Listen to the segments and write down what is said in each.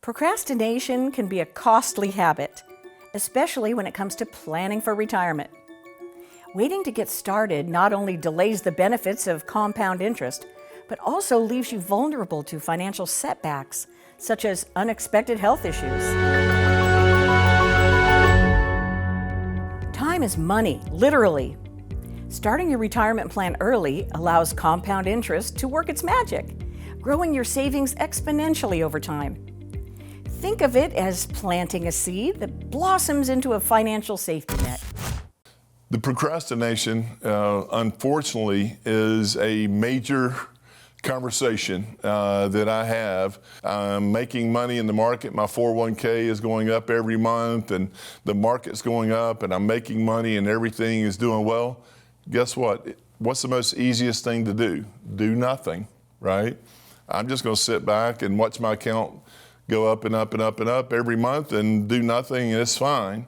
Procrastination can be a costly habit, especially when it comes to planning for retirement. Waiting to get started not only delays the benefits of compound interest, but also leaves you vulnerable to financial setbacks, such as unexpected health issues. Time is money, literally. Starting your retirement plan early allows compound interest to work its magic, growing your savings exponentially over time. Think of it as planting a seed that blossoms into a financial safety net. The procrastination, unfortunately, is a major conversation that I have. I'm making money in the market. My 401k is going up every month, and the market's going up, and I'm making money, and everything is doing well. Guess what? What's the most easiest thing to do? Do nothing, right? I'm just going to sit back and watch my account go up and up and up and up every month and do nothing, and it's fine.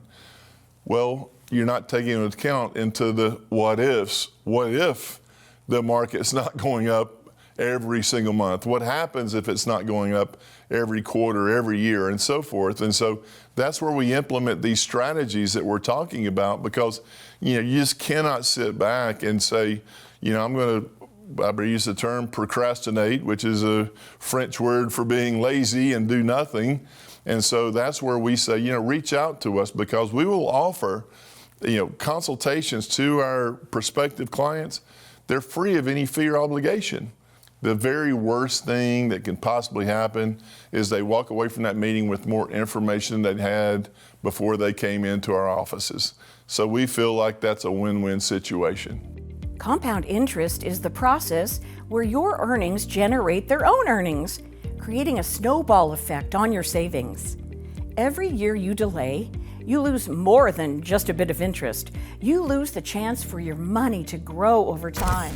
Well, you're not taking into account into the what ifs. What if the market's not going up every single month? What happens if it's not going up every quarter, every year, and so forth? And so that's where we implement these strategies that we're talking about, because you just cannot sit back and say, I use the term procrastinate, which is a French word for being lazy and do nothing. And so that's where we say, reach out to us, because we will offer, consultations to our prospective clients. They're free of any fee or obligation. The very worst thing that can possibly happen is they walk away from that meeting with more information than they had before they came into our offices. So we feel like that's a win-win situation. Compound interest is the process where your earnings generate their own earnings, creating a snowball effect on your savings. Every year you delay, you lose more than just a bit of interest. You lose the chance for your money to grow over time.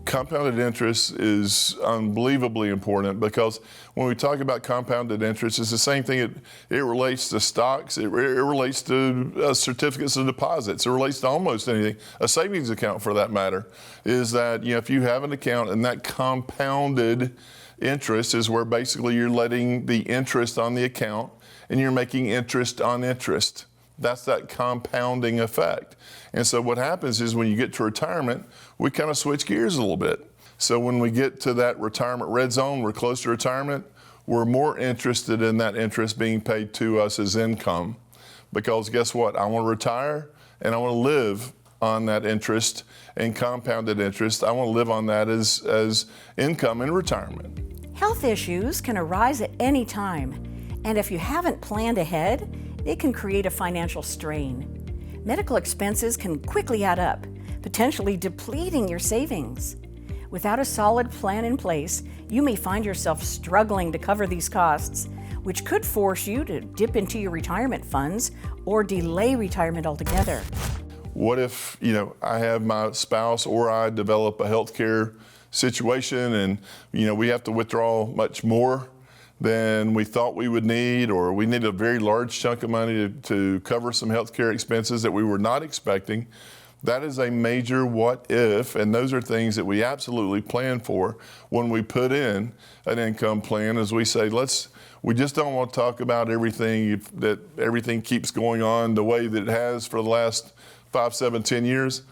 Compounded interest is unbelievably important, because when we talk about compounded interest, it's the same thing. It relates to stocks. It relates to certificates of deposits. It relates to almost anything. A savings account, for that matter, is that if you have an account, and that compounded interest is where basically you're letting the interest on the account and you're making interest on interest. That's that compounding effect. And so what happens is, when you get to retirement, we kind of switch gears a little bit. So when we get to that retirement red zone, we're close to retirement, we're more interested in that interest being paid to us as income. Because guess what? I want to retire, and I want to live on that interest and compounded interest. I want to live on that as income in retirement. Health issues can arise at any time, and if you haven't planned ahead, it can create a financial strain. Medical expenses can quickly add up, potentially depleting your savings. Without a solid plan in place, you may find yourself struggling to cover these costs, which could force you to dip into your retirement funds or delay retirement altogether. What if, I have my spouse or I develop a healthcare situation, and, we have to withdraw much more than we thought we would need, or we need a very large chunk of money to cover some healthcare expenses that we were not expecting. That is a major what if, and those are things that we absolutely plan for when we put in an income plan. As we say, we just don't want to talk about everything, that everything keeps going on the way that it has for the last 5, 7, 10 years.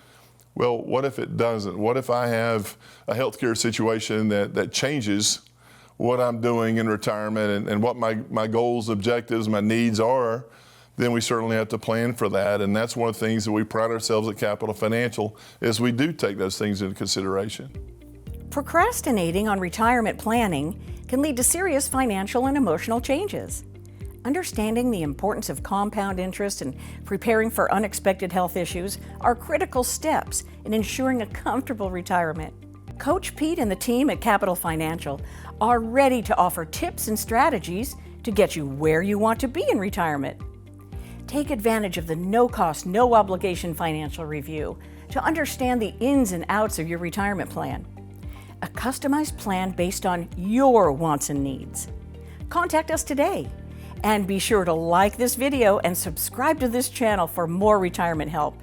Well, what if it doesn't? What if I have a healthcare situation that changes what I'm doing in retirement and what my goals, objectives, my needs are? Then we certainly have to plan for that. And that's one of the things that we pride ourselves at Capital Financial, is we do take those things into consideration. Procrastinating on retirement planning can lead to serious financial and emotional changes. Understanding the importance of compound interest and preparing for unexpected health issues are critical steps in ensuring a comfortable retirement. Coach Pete and the team at Capital Financial are ready to offer tips and strategies to get you where you want to be in retirement. Take advantage of the no-cost, no-obligation financial review to understand the ins and outs of your retirement plan. A customized plan based on your wants and needs. Contact us today, and be sure to like this video and subscribe to this channel for more retirement help.